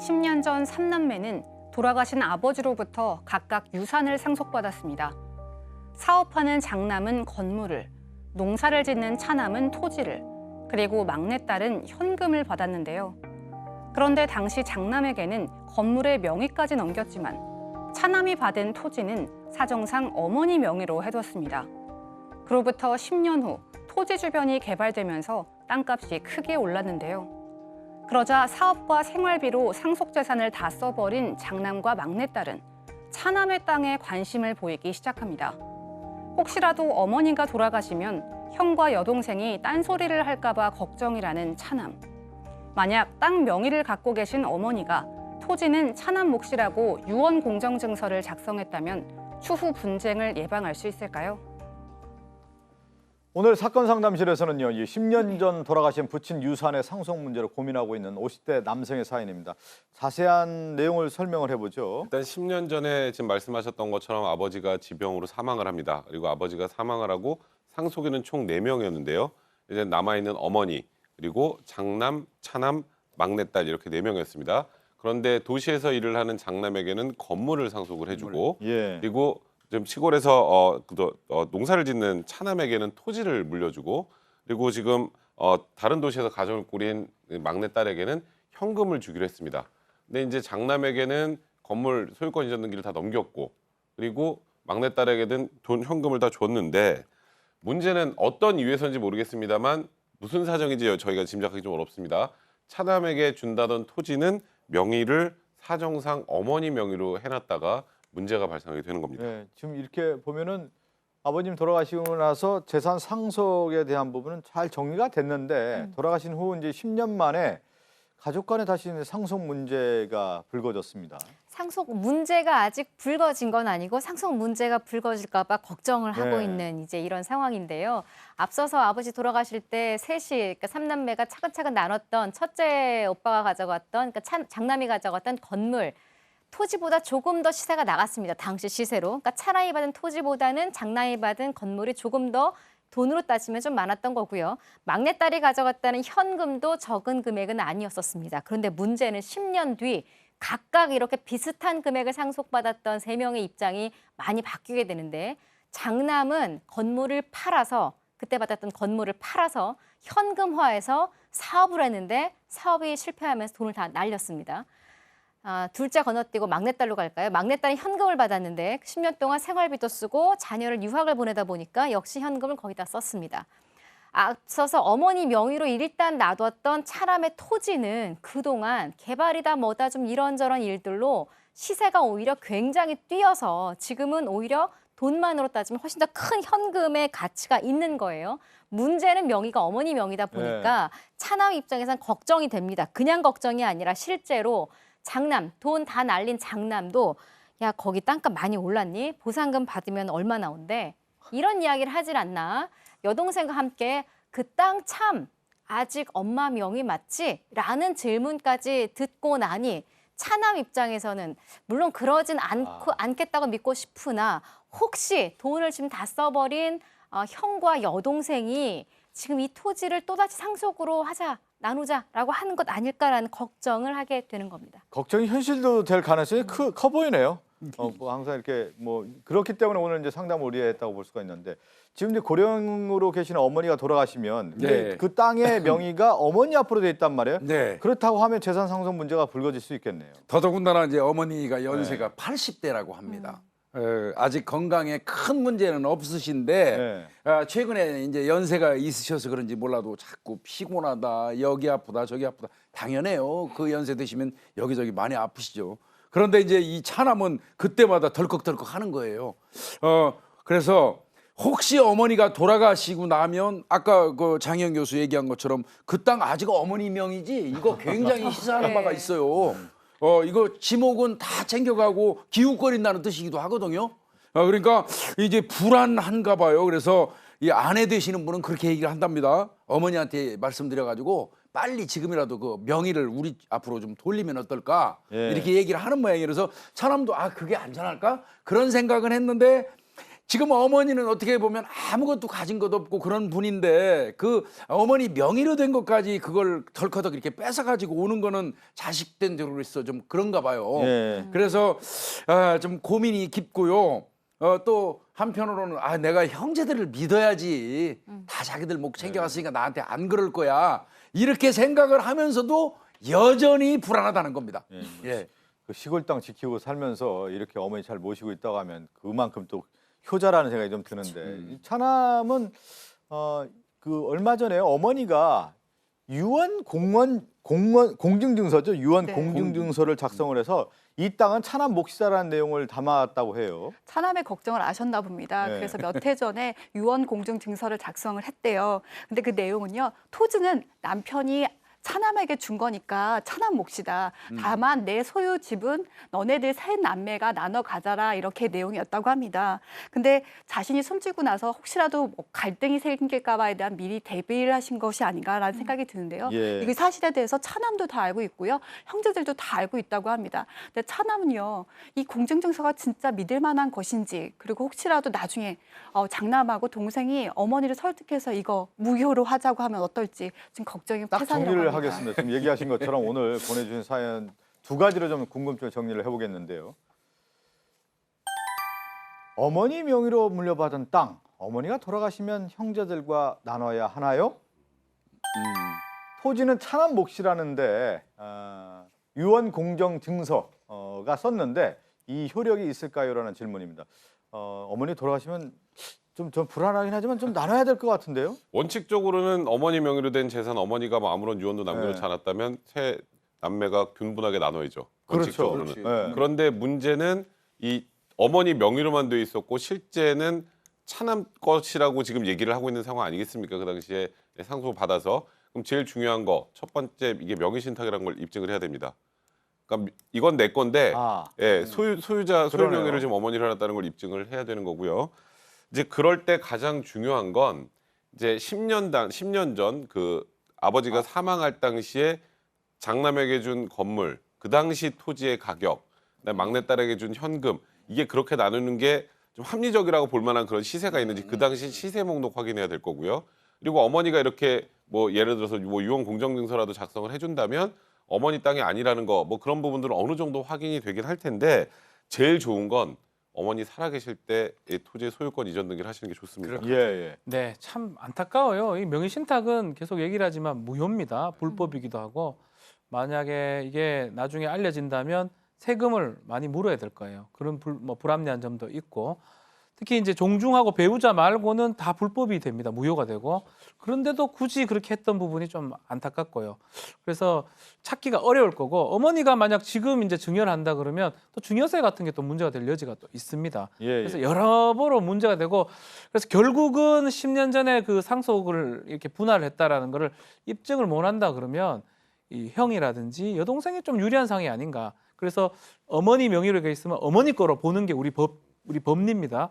10년 전 3남매는 돌아가신 아버지로부터 각각 유산을 상속받았습니다. 사업하는 장남은 건물을, 농사를 짓는 차남은 토지를, 그리고 막내딸은 현금을 받았는데요. 그런데 당시 장남에게는 건물의 명의까지 넘겼지만 차남이 받은 토지는 사정상 어머니 명의로 해뒀습니다. 그로부터 10년 후 토지 주변이 개발되면서 땅값이 크게 올랐는데요. 그러자 사업과 생활비로 상속재산을 다 써버린 장남과 막내딸은 차남의 땅에 관심을 보이기 시작합니다. 혹시라도 어머니가 돌아가시면 형과 여동생이 딴소리를 할까 봐 걱정이라는 차남. 만약 땅 명의를 갖고 계신 어머니가 토지는 차남 몫이라고 유언 공정증서를 작성했다면 추후 분쟁을 예방할 수 있을까요? 오늘 사건 상담실에서는요, 이 10년 전 돌아가신 부친 유산의 상속 문제를 고민하고 있는 50대 남성의 사연입니다. 자세한 내용을 설명을 해보죠. 일단 10년 전에 지금 말씀하셨던 것처럼 아버지가 지병으로 사망을 합니다. 그리고 아버지가 사망을 하고 상속인은 총 4명이었는데요. 이제 남아있는 어머니, 그리고 장남, 차남, 막내딸 이렇게 4명이었습니다. 그런데 도시에서 일을 하는 장남에게는 건물을 상속을 해주고 그리고 지금 시골에서 농사를 짓는 차남에게는 토지를 물려주고 그리고 지금 다른 도시에서 가정을 꾸린 막내딸에게는 현금을 주기로 했습니다. 근데 이제 장남에게는 건물 소유권 이전 등기를 다 넘겼고 그리고 막내딸에게는 현금을 다 줬는데 문제는 어떤 이유에서인지 모르겠습니다만 무슨 사정인지 저희가 짐작하기 좀 어렵습니다. 차남에게 준다던 토지는 명의를 사정상 어머니 명의로 해놨다가 문제가 발생하게 되는 겁니다. 네, 지금 이렇게 보면은 아버님 돌아가시고 나서 재산 상속에 대한 부분은 잘 정리가 됐는데 돌아가신 후 이제 10년 만에 가족 간에 다시 상속 문제가 불거졌습니다. 상속 문제가 아직 불거진 건 아니고 상속 문제가 불거질까 봐 걱정을 하고 있는 이제 이런 상황인데요. 앞서서 아버지 돌아가실 때 셋이, 그러니까 3남매가 차근차근 나눴던 첫째 오빠가 가져갔던, 그러니까 장남이 가져갔던 건물, 토지보다 조금 더 시세가 나갔습니다. 당시 시세로. 그러니까 차남이 받은 토지보다는 장남이 받은 건물이 조금 더 돈으로 따지면 좀 많았던 거고요. 막내딸이 가져갔다는 현금도 적은 금액은 아니었었습니다. 그런데 문제는 10년 뒤 각각 이렇게 비슷한 금액을 상속받았던 3명의 입장이 많이 바뀌게 되는데 장남은 건물을 팔아서 그때 받았던 건물을 팔아서 현금화해서 사업을 했는데 사업이 실패하면서 돈을 다 날렸습니다. 둘째 건너뛰고 막내딸로 갈까요? 막내딸이 현금을 받았는데 10년 동안 생활비도 쓰고 자녀를 유학을 보내다 보니까 역시 현금을 거의 다 썼습니다. 앞서서 어머니 명의로 일단 놔뒀던 차남의 토지는 그동안 개발이다 뭐다 좀 이런저런 일들로 시세가 오히려 굉장히 뛰어서 지금은 오히려 돈만으로 따지면 훨씬 더 큰 현금의 가치가 있는 거예요. 문제는 명의가 어머니 명의다 보니까 차남 입장에선 걱정이 됩니다. 그냥 걱정이 아니라 실제로 장남, 돈 다 날린 장남도 야 거기 땅값 많이 올랐니? 보상금 받으면 얼마 나온대? 이런 이야기를 하질 않나? 여동생과 함께 그 땅 참 아직 엄마 명의 맞지? 라는 질문까지 듣고 나니 차남 입장에서는 물론 그러진 않겠다고 믿고 싶으나 혹시 돈을 지금 다 써버린 형과 여동생이 지금 이 토지를 또다시 상속으로 하자, 나누자라고 하는 것 아닐까라는 걱정을 하게 되는 겁니다. 걱정이 현실도 될 가능성이 커 보이네요. 뭐 항상 이렇게 뭐 그렇기 때문에 오늘 이제 상담을 의뢰했다고 볼 수가 있는데 지금 이제 고령으로 계시는 어머니가 돌아가시면 그 땅의 명의가 어머니 앞으로 돼 있단 말이에요. 그렇다고 하면 재산 상속 문제가 불거질 수 있겠네요. 더더군다나 이제 어머니가 연세가 80대라고 합니다. 아직 건강에 큰 문제는 없으신데 최근에 이제 연세가 있으셔서 그런지 몰라도 자꾸 피곤하다, 여기 아프다, 저기 아프다. 당연해요. 그 연세 되시면 여기저기 많이 아프시죠. 그런데 이제 이 차남은 그때마다 덜컥덜컥 하는 거예요. 그래서 혹시 어머니가 돌아가시고 나면 아까 그 장희영 교수 얘기한 것처럼 그 땅 아직 어머니 명이지 이거 굉장히 시사하는 바가 있어요. 이거 지목은 다 챙겨가고 기웃거린다는 뜻이기도 하거든요. 그러니까 이제 불안한가 봐요. 그래서 이 아내 되시는 분은 그렇게 얘기를 한답니다. 어머니한테 말씀드려가지고 빨리 지금이라도 그 명의를 우리 앞으로 좀 돌리면 어떨까 이렇게 얘기를 하는 모양이에요. 그래서 차남도 그게 안전할까 그런 생각은 했는데 지금 어머니는 어떻게 보면 아무것도 가진 것 없고 그런 분인데 그 어머니 명의로 된 것까지 그걸 덜커덕 이렇게 뺏어가지고 오는 거는 자식된 대로서 좀 그런가 봐요. 예. 그래서 좀 고민이 깊고요. 또 한편으로는 내가 형제들을 믿어야지. 다 자기들 목 챙겨왔으니까 나한테 안 그럴 거야. 이렇게 생각을 하면서도 여전히 불안하다는 겁니다. 예. 그 시골 땅 지키고 살면서 이렇게 어머니 잘 모시고 있다고 하면 그만큼 또 효자라는 생각이 좀 드는데 이 차남은 그 얼마 전에 어머니가 유언 공증증서죠. 유언 네. 공증증서를 작성을 해서 이 땅은 차남 몫이다라는 내용을 담았다고 해요. 차남의 걱정을 아셨나 봅니다. 네. 그래서 몇 해 전에 유언 공증 증서를 작성을 했대요. 근데 그 내용은요. 토지는 남편이 차남에게 준 거니까 차남 몫이다. 다만 내 소유 집은 너네들 세 남매가 나눠 가져라 이렇게 내용이었다고 합니다. 근데 자신이 숨지고 나서 혹시라도 뭐 갈등이 생길까 봐에 대한 미리 대비를 하신 것이 아닌가라는 생각이 드는데요. 예. 이게 사실에 대해서 차남도 다 알고 있고요. 형제들도 다 알고 있다고 합니다. 근데 차남은요. 이 공증증서가 진짜 믿을 만한 것인지 그리고 혹시라도 나중에 장남하고 동생이 어머니를 설득해서 이거 무효로 하자고 하면 어떨지 지금 걱정이 딱 태산이라고 정리를 합니다. 하겠습니다. 지금 얘기하신 것처럼 오늘 보내주신 사연 두 가지로 좀 궁금증을 정리를 해보겠는데요. 어머니 명의로 물려받은 땅, 어머니가 돌아가시면 형제들과 나눠야 하나요? 토지는 차남 몫이라는데 유언 공정 증서가 썼는데 이 효력이 있을까요?라는 질문입니다. 어머니 돌아가시면 좀 불안하긴 하지만 좀 나눠야 될 것 같은데요. 원칙적으로는 어머니 명의로 된 재산 어머니가 뭐 아무런 유언도 남겨놓지 네. 않았다면 세 남매가 균분하게 나눠야죠. 그렇죠. 원칙적으로는. 네. 그런데 문제는 이 어머니 명의로만 돼 있었고 실제는 차남 것이라고 지금 얘기를 하고 있는 상황 아니겠습니까? 그 당시에 상속 받아서. 그럼 제일 중요한 거 첫 번째 이게 명의신탁이라는 걸 입증을 해야 됩니다. 그러니까 이건 내 건데 예, 소유자 소유 그러네요. 명의로 지금 어머니를 해놨다는 걸 입증을 해야 되는 거고요. 이제 그럴 때 가장 중요한 건 이제 10년 전 그 아버지가 사망할 당시에 장남에게 준 건물, 그 당시 토지의 가격, 그다음에 막내딸에게 준 현금 이게 그렇게 나누는 게 좀 합리적이라고 볼 만한 그런 시세가 있는지 그 당시 시세 목록 확인해야 될 거고요. 그리고 어머니가 이렇게 뭐 예를 들어서 뭐 유언 공정증서라도 작성을 해준다면 어머니 땅이 아니라는 거 뭐 그런 부분들은 어느 정도 확인이 되긴 할 텐데 제일 좋은 건 어머니 살아계실 때 이 토지의 소유권 이전 등기를 하시는 게 좋습니다. 예. 네, 참 안타까워요. 이 명의신탁은 계속 얘기를 하지만 무효입니다. 불법이기도 하고 만약에 이게 나중에 알려진다면 세금을 많이 물어야 될 거예요. 그런 불합리한 점도 있고 특히 이제 종중하고 배우자 말고는 다 불법이 됩니다. 무효가 되고 그런데도 굳이 그렇게 했던 부분이 좀 안타깝고요. 그래서 찾기가 어려울 거고 어머니가 만약 지금 이제 증여한다 그러면 또 증여세 같은 게 또 문제가 될 여지가 또 있습니다. 예. 그래서 여러모로 문제가 되고 그래서 결국은 10년 전에 그 상속을 이렇게 분할을 했다라는 거를 입증을 못 한다 그러면 이 형이라든지 여동생이 좀 유리한 상황이 아닌가. 그래서 어머니 명의로 돼 있으면 어머니 거로 보는 게 우리 법리입니다.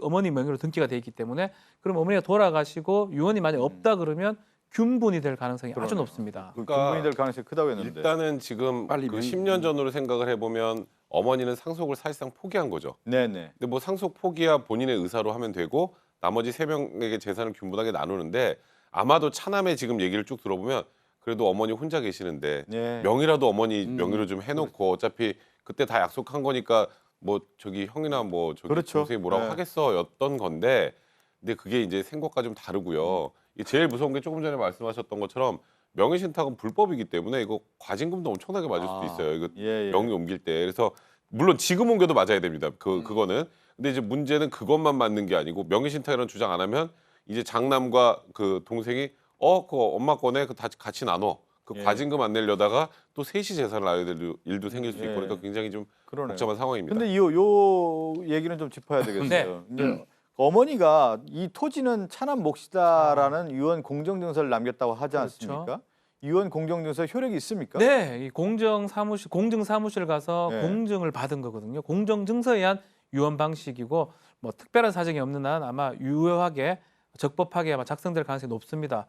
어머니 명의로 등기가 돼 있기 때문에 그럼 어머니가 돌아가시고 유언이 만약 없다 그러면 균분이 될 가능성이 아주 그러네요. 높습니다. 그러니까 근본이 될 가능성이 크다고 했는데. 일단은 지금 빨리 그 명의- 10년 전으로 생각을 해보면 어머니는 상속을 사실상 포기한 거죠. 네네. 근데 뭐 상속 포기야 본인의 의사로 하면 되고 나머지 세 명에게 재산을 균분하게 나누는데 아마도 차남의 지금 얘기를 쭉 들어보면 그래도 어머니 혼자 계시는데 네. 명의라도 어머니 명의로 좀 해놓고 어차피 그때 다 약속한 거니까 뭐 저기 형이나 뭐 저기 그렇죠. 동생이 뭐라고 네. 하겠어였던 건데 근데 그게 이제 생각과 좀 다르고요. 이게 제일 무서운 게 조금 전에 말씀하셨던 것처럼 명의신탁은 불법이기 때문에 이거 과징금도 엄청나게 맞을 수도 있어요. 이거 예. 명의 옮길 때. 그래서 물론 지금 옮겨도 맞아야 됩니다. 그거는. 근데 이제 문제는 그것만 맞는 게 아니고 명의신탁이라는 주장 안 하면 이제 장남과 그 동생이 그거 엄마 거네 그 다 같이 나눠. 그 예. 과징금 안 내려다가 또 셋이 재산을 나눠야 될 일도 생길 수 있고 예. 그러니까 굉장히 좀 그러네요. 복잡한 상황입니다. 근데 요 얘기는 좀 짚어야 되겠어요. 이제 어머니가 이 토지는 차남 몫이다라는 유언 공정증서를 남겼다고 하지 그렇죠. 않습니까? 유언 공정증서 효력이 있습니까? 네, 이 공증사무실 가서 네. 공증을 받은 거거든요. 공정증서에 의한 유언 방식이고 뭐 특별한 사정이 없는 한 아마 유효하게 적법하게 아마 작성될 가능성이 높습니다.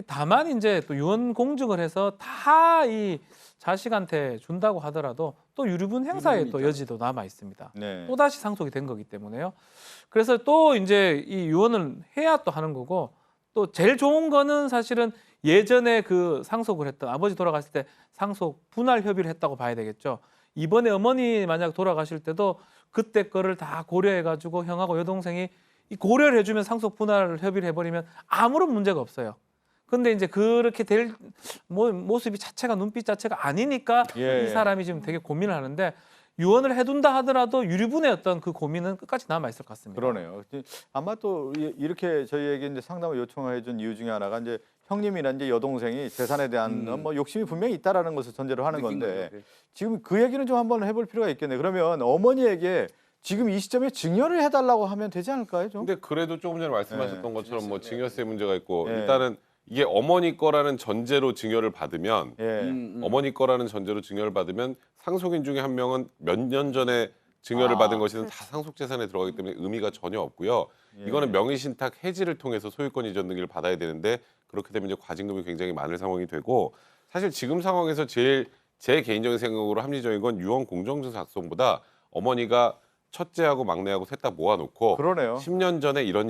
다만 이제 또 유언 공증을 해서 다 이 자식한테 준다고 하더라도 또 유류분 행사의 또 여지도 남아 있습니다. 네. 또 다시 상속이 된 거기 때문에요. 그래서 또 이제 이 유언을 해야 또 하는 거고, 또 제일 좋은 거는 사실은 예전에 그 상속을 했던 아버지 돌아갔을 때 상속 분할 협의를 했다고 봐야 되겠죠. 이번에 어머니 만약 돌아가실 때도 그때 거를 다 고려해가지고 형하고 여동생이 이 고려를 해주면 상속 분할 협의를 해버리면 아무런 문제가 없어요. 근데 이제 그렇게 될 모습이 자체가 눈빛 자체가 아니니까 예. 이 사람이 지금 되게 고민을 하는데, 유언을 해둔다 하더라도 유류분의 어떤 그 고민은 끝까지 남아 있을 것 같습니다. 그러네요. 아마 또 이렇게 저희에게 이제 상담을 요청해 준 이유 중에 하나가 이제 형님이나 이제 여동생이 재산에 대한 뭐 욕심이 분명히 있다라는 것을 전제로 하는 건데, 지금 그 얘기는 좀 한번 해볼 필요가 있겠네요. 그러면 어머니에게 지금 이 시점에 증여를 해달라고 하면 되지 않을까요? 좀? 근데 그래도 조금 전에 말씀하셨던 것처럼 뭐 증여세 문제가 있고 예. 일단은 이게 어머니 거라는 전제로 증여를 받으면 예. 어머니 거라는 전제로 증여를 받으면 상속인 중에 한 명은 몇 년 전에 증여를 받은 것이든 다 상속 재산에 들어가기 때문에 의미가 전혀 없고요. 예. 이거는 명의신탁 해지를 통해서 소유권 이전 등기를 받아야 되는데, 그렇게 되면 이제 과징금이 굉장히 많을 상황이 되고, 사실 지금 상황에서 제일 제 개인적인 생각으로 합리적인 건 유언 공정증서 작성보다 어머니가 첫째하고 막내하고 셋 다 모아놓고 그러네요. 10년 전에 이런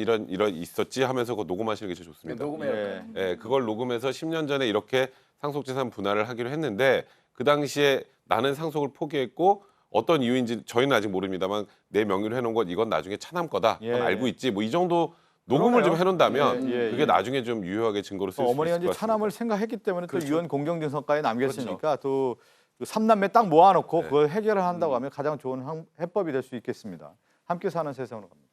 있었지 하면서 그거 녹음하시는 게 제일 좋습니다. 예. 예, 그걸 녹음해서 10년 전에 이렇게 상속재산 분할을 하기로 했는데 그 당시에 나는 상속을 포기했고 어떤 이유인지 저희는 아직 모릅니다만 내 명의로 해놓은 건 이건 나중에 차남 거다. 예. 넌 알고 있지. 뭐 이 정도 녹음을 그러네요. 좀 해놓는다면 예, 예, 그게 예. 나중에 좀 유효하게 증거로 쓸 수 있을 것 어머니가 같습니다. 이제 차남을 생각했기 때문에 또 그렇죠. 유언 공정증서까지 남겼으니까 또 그 삼남매 딱 모아놓고 네. 그걸 해결을 한다고 하면 가장 좋은 해법이 될 수 있겠습니다. 함께 사는 세상으로 갑니다.